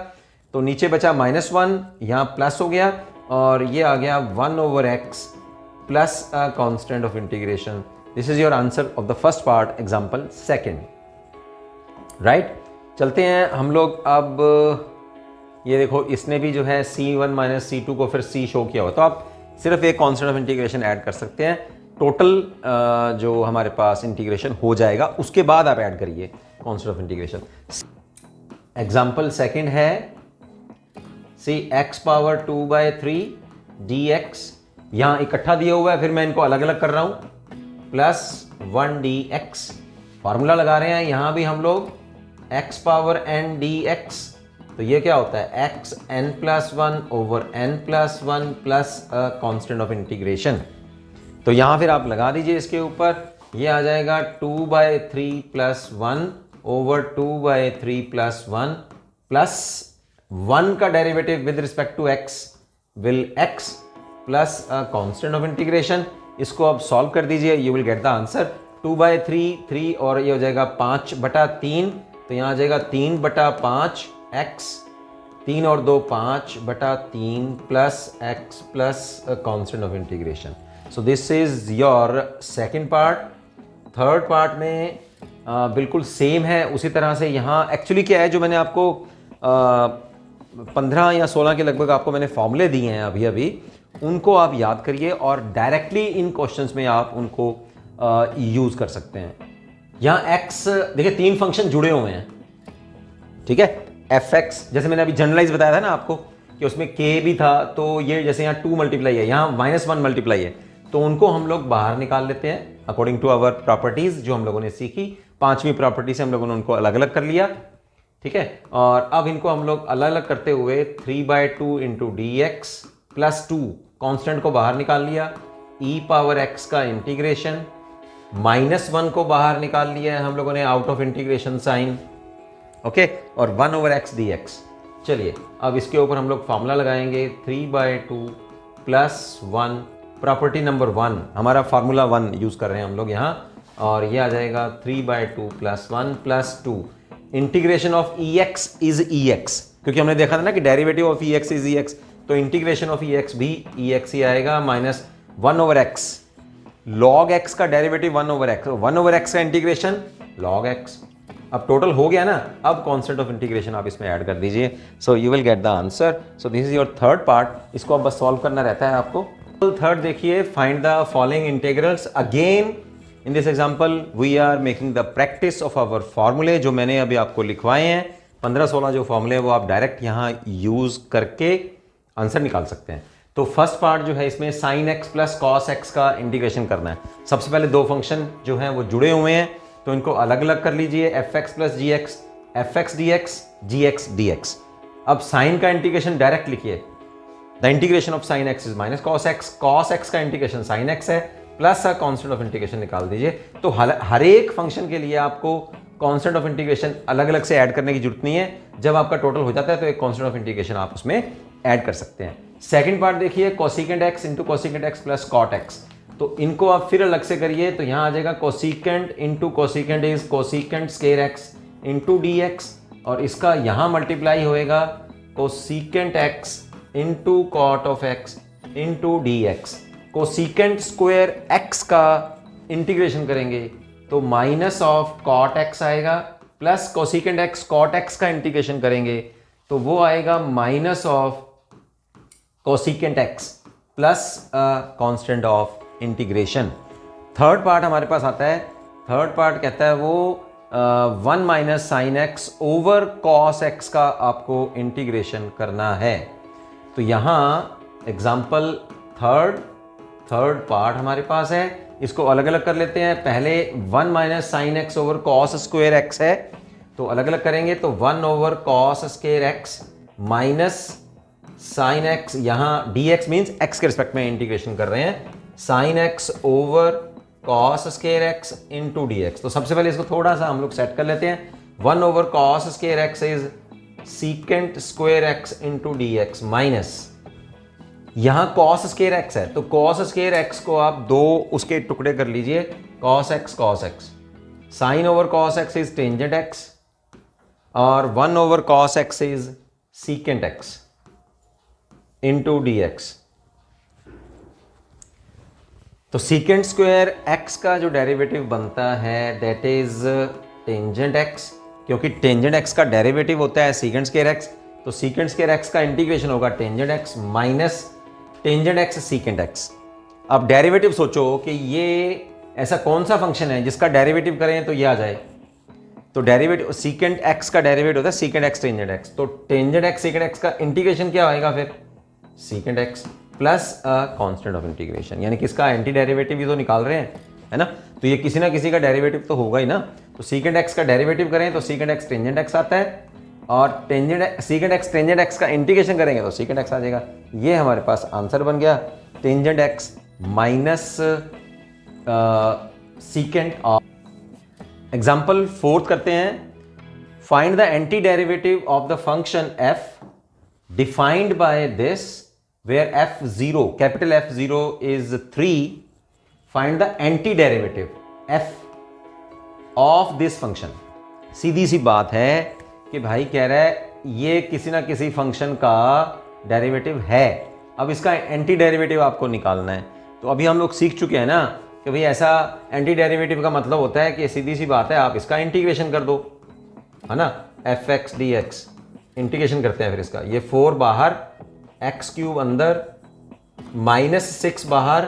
तो नीचे बचा -1, यहां प्लस हो गया और ये आ गया 1/x plus a constant of integration. This is your answer of the first part, example 2। Right, चलते हैं हम लोग। अब ये देखो, इसने भी जो है C1 - C2 को फिर C शो किया हुआ, तो आप सिर्फ एक कांस्टेंट ऑफ इंटीग्रेशन ऐड कर सकते हैं। टोटल जो हमारे पास इंटीग्रेशन हो जाएगा उसके बाद आप ऐड करिए कांस्टेंट ऑफ इंटीग्रेशन। एग्जांपल 2 है, सी x⁻2/3 dx, यहां इकट्ठा दिया हुआ है, फिर मैं इनको अलग अलग कर रहा हूं, प्लस 1 dx। फॉर्मूला लगा रहे हैं यहां भी हम लोग, x⁻n dx। तो ये क्या होता है xn+1/n+1 plus a constant of integration. तो यहां फिर आप लगा दीजिए इसके ऊपर, ये आ जाएगा 2/3 + 1/2/3 + 1 प्लस 1 का derivative with respect to x will x plus a constant of integration. इसको आप सॉल्व कर दीजिए, you will get the answer 2/3 3 और ये हो जाएगा 5/3, तो यहाँ आ जाएगा 3/5 x, 3 और 2 5/3 plus x plus constant of integration. So this is your second part. Third part में बिल्कुल सेम है उसी तरह से। यहाँ एक्चुअली क्या है, जो मैंने आपको 15 या 16 के लगभग आपको मैंने फॉर्मूले दिए हैं अभी अभी, उनको आप याद करिए और डायरेक्टली इन क्वेश्चंस में आप उनको यूज़ कर सकते हैं। यहाँ x देखिए 3 फंक्शन जुड़े हुए हैं, ठीक है। fx जैसे मैंने अभी जनरलाइज बताया था ना आपको कि उसमें k भी था, तो ये जैसे यहाँ 2 मल्टीप्लाई है, यहाँ -1 मल्टीप्लाई है, तो उनको हम लोग बाहर निकाल लेते हैं अकॉर्डिंग टू आवर प्रॉपर्टीज जो हम लोगों ने सीखी। 5वीं प्रॉपर्टी से हम लोगों ने उनको अलग अलग कर लिया, ठीक है। और अब इनको हम लोग अलग अलग करते हुए 3/2 into d x plus 2 constant को बाहर निकाल लिया, e पावर x का इंटीग्रेशन, -1 को बाहर निकाल लिया है हम लोगों ने out of integration sign, okay, और 1/x dx। चलिए अब इसके ऊपर हम लोग फॉर्मूला लगाएंगे 3/2 प्लस 1, प्रॉपर्टी नंबर 1, हमारा फार्मूला 1 यूज कर रहे हैं हम लोग यहाँ, और ये आ जाएगा 3/2 plus 1 plus 2, integration of ex is ex, क्योंकि हमने देखा था ना कि derivative of ex is ex, तो इंटीग्रेशन ऑफ ex भी ex ही आएगा, -1/x, log x का डेरिवेटिव 1/x, 1/x का इंटीग्रेशन log x। अब टोटल हो गया ना, अब कॉन्सेप्ट ऑफ इंटीग्रेशन आप इसमें ऐड कर दीजिए, so you will get the answer. So this is your third part, इसको अब बस सॉल्व करना रहता है आपको। थर्ड देखिए, find the following integrals. Again in this example we are making the practice of our फॉर्मूले जो मैंने अभी आपको लिखवाए हैं। 15-16 जो फॉर्मूले हैं वो आप डायरेक्ट यहाँ यूज करके आंसर निकाल सकते हैं। तो फर्स्ट पार्ट जो है इसमें sin x plus cos x का इंटीग्रेशन करना है। सबसे पहले 2 फंक्शन जो हैं वो जुड़े हुए हैं, तो इनको अलग अलग कर लीजिए, fx plus gx, fx dx, gx dx। अब साइन का इंटीग्रेशन डायरेक्ट लिखिए, the integration of sine x is minus cos x का इंटीग्रेशन साइन एक्स है, प्लस का कॉन्स्टेंट ऑफ इंटीग्रेशन निकाल दीजिए। तो हर एक फंक्शन के लिए आपको कॉन्स्टेंट ऑफ इंटीग्रेशन अलग अलग से ऐड करने की जरूरत नहीं है। जब आपका टोटल हो जाता है तो एक कॉन्स्टेंट ऑफ इंटीग्रेशन आप उसमें ऐड कर सकते हैं। सेकंड पार्ट देखिए, cosecant x into cosecant x plus cot x, तो इनको आप फिर अलग से करिए, तो यहां आ जाएगा cosecant into cosecant is cosecant square x into d x, और इसका यहां मल्टीप्लाई होएगा cosecant x into cot of x into d x. Cosecant square x का इंटीग्रेशन करेंगे तो माइनस ऑफ कॉट एक्स आएगा, plus cosecant x cot x का integration करेंगे तो वो आएगा minus of cosecant x plus constant of integration. Third part हमारे पास आता है, थर्ड पार्ट कहता है वो 1 minus sine x over cos x का आपको इंटीग्रेशन करना है। तो यहाँ एग्जाम्पल थर्ड पार्ट हमारे पास है, इसको अलग अलग कर लेते हैं। पहले 1 minus sine x over cos square x है, तो अलग अलग करेंगे तो 1 over cos square x minus sine x, यहाँ डी एक्स मीन्स एक्स के रिस्पेक्ट में इंटीग्रेशन कर रहे हैं, sine x over cos square x into d x. तो सबसे पहले इसको थोड़ा सा हम लोग सेट कर लेते हैं। 1 over cos square x is secant square x into d x minus, यहां कॉस स्क्वायर एक्स है तो कॉस स्क्वायर एक्स को आप 2 उसके टुकड़े कर लीजिए, cos x, sine over cos x is tangent x, और 1 over cos x is secant x into d x. तो सीकेंट स्क्वायर एक्स का जो डेरिवेटिव बनता है दैट इज टेंजेंट एक्स, क्योंकि टेंजेंट एक्स का डेरिवेटिव होता है सीकेंट स्क्वायर एक्स, तो सीकेंट स्क्वायर एक्स का इंटीग्रेशन होगा tangent x minus tangent x secant x. अब डेरिवेटिव सोचो कि ये ऐसा कौन सा फंक्शन है जिसका डेरिवेटिव करें तो ये आ जाए, तो डेरिवेटिव सीकेंट एक्स का डेरिवेटिव होता है सीकेंट एक्स टेंजेंट एक्स, तो टेंजेंट एक्स सीकेंट एक्स का इंटीग्रेशन क्या होएगा फिर secant x plus constant of integration, यानी कि इसका एंटी डेरिवेटिव भी तो निकाल रहे हैं, है ना, तो ये किसी ना किसी का डेरिवेटिव तो होगा ही ना। तो सीकेंट एक्स का डेरिवेटिव करें तो सीकेंट एक्स टेंजेंट एक्स आता है, और सीकेंट एक्स टेंजेंट एक्स का इंटीग्रेशन करेंगे तो सीकेंट एक्स आ जाएगा। ये हमारे पास आंसर बन गया, tangent x minus secant of. Example 4 करते हैं, find the anti derivative of the function f defined by this where f0 capital F0 is 3, find the anti derivative f of this function। सीधी सी बात है कि भाई कह रहा है ये किसी ना किसी फंक्शन का डेरिवेटिव है, अब इसका एंटी डेरिवेटिव आपको निकालना है। तो अभी हम लोग सीख चुके हैं ना कि भाई ऐसा एंटी डेरिवेटिव का मतलब होता है कि सीधी सी बात है आप इसका इंटीग्रेशन कर दो, है ना, fx dx इंटीग्रेशन करते हैं फिर इसका, ये 4 बाहर, एक्स क्यूब अंदर, -6 बाहर,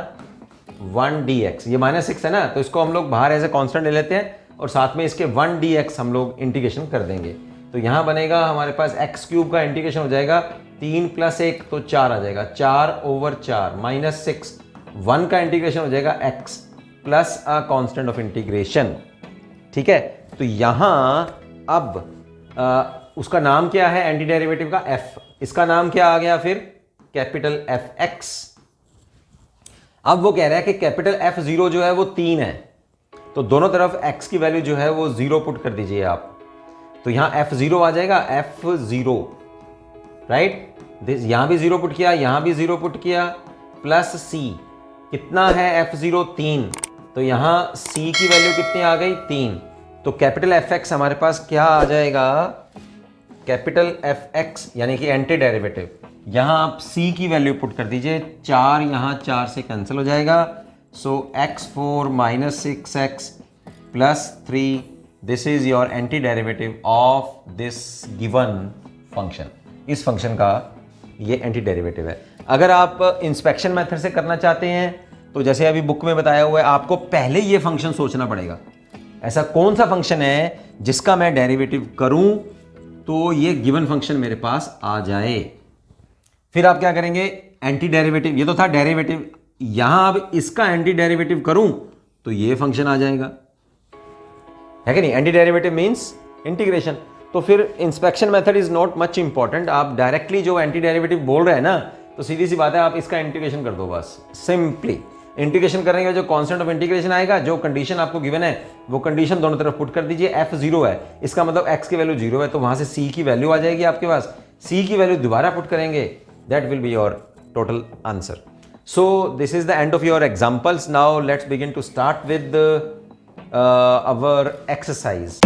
1 dx, ये -6 है ना, तो इसको हम लोग बाहर एज ए कॉन्स्टेंट ले लेते हैं और साथ में इसके 1 dx हम लोग इंटीग्रेशन कर देंगे। तो यहाँ बनेगा हमारे पास एक्स क्यूब का इंटीग्रेशन हो जाएगा 3 + 1 तो 4 आ जाएगा, 4/4 -6, 1 का इंटीग्रेशन हो जाएगा x plus a constant of integration. ठीक है, तो यहाँ अब उसका नाम क्या है एंटी डेरिवेटिव का, f, इसका नाम क्या आ गया फिर, कैपिटल Fx। अब वो कह रहा है कि कैपिटल F0 जो है वो 3 है, तो दोनों तरफ x की वैल्यू जो है वो 0 पुट कर दीजिए आप, तो यहां F0 आ जाएगा, F0 राइट, यहां भी 0 पुट किया, यहां भी 0 पुट किया, प्लस c, कितना है F0 3, तो यहां c की वैल्यू कितनी आ गई 3, तो कैपिटल Fx हमारे पास क्या आ जाएगा, कैपिटल Fx यानी कि एंटी डेरिवेटिव, यहां आप c की वैल्यू पुट कर दीजिए, 4 यहां 4 से कैंसिल हो जाएगा, सो x4 - 6x + 3, this is your anti derivative of this given function, इस फंक्शन का ये एंटी डेरिवेटिव है। अगर आप इंस्पेक्शन मेथड से करना चाहते हैं तो जैसे अभी बुक में बताया हुआ है, आपको पहले ये फंक्शन सोचना पड़ेगा, ऐसा कौन सा फंक्शन है जिसका मैं डेरिवेटिव करूं तो ये गिवन फंक्शन मेरे पास आ जाए। फिर आप क्या करेंगे, एंटी डेरिवेटिव, ये तो था डेरिवेटिव, यहां अब इसका एंटी डेरिवेटिव करूं तो ये फंक्शन आ जाएगा, है कि नहीं, एंटी डेरिवेटिव मींस इंटीग्रेशन। तो फिर inspection method is not much important, आप डायरेक्टली जो एंटी डेरिवेटिव बोल रहे हैं ना, तो सीधी सी बात है, आप इसका इंटीग्रेशन कर दो बस, सिंपली इंटीग्रेशन करने का जो कांस्टेंट ऑफ इंटीग्रेशन आएगा, जो कंडीशन आपको गिवन है वो कंडीशन दोनों तरफ पुट कर दीजिए। F0 है, इसका मतलब x की वैल्यू 0 है, तो वहां से c की वैल्यू आ जाएगी आपके पास, c की वैल्यू दोबारा पुट करेंगे, that will be your total answer. So this is the end of your examples. Now let's begin to start with our exercise।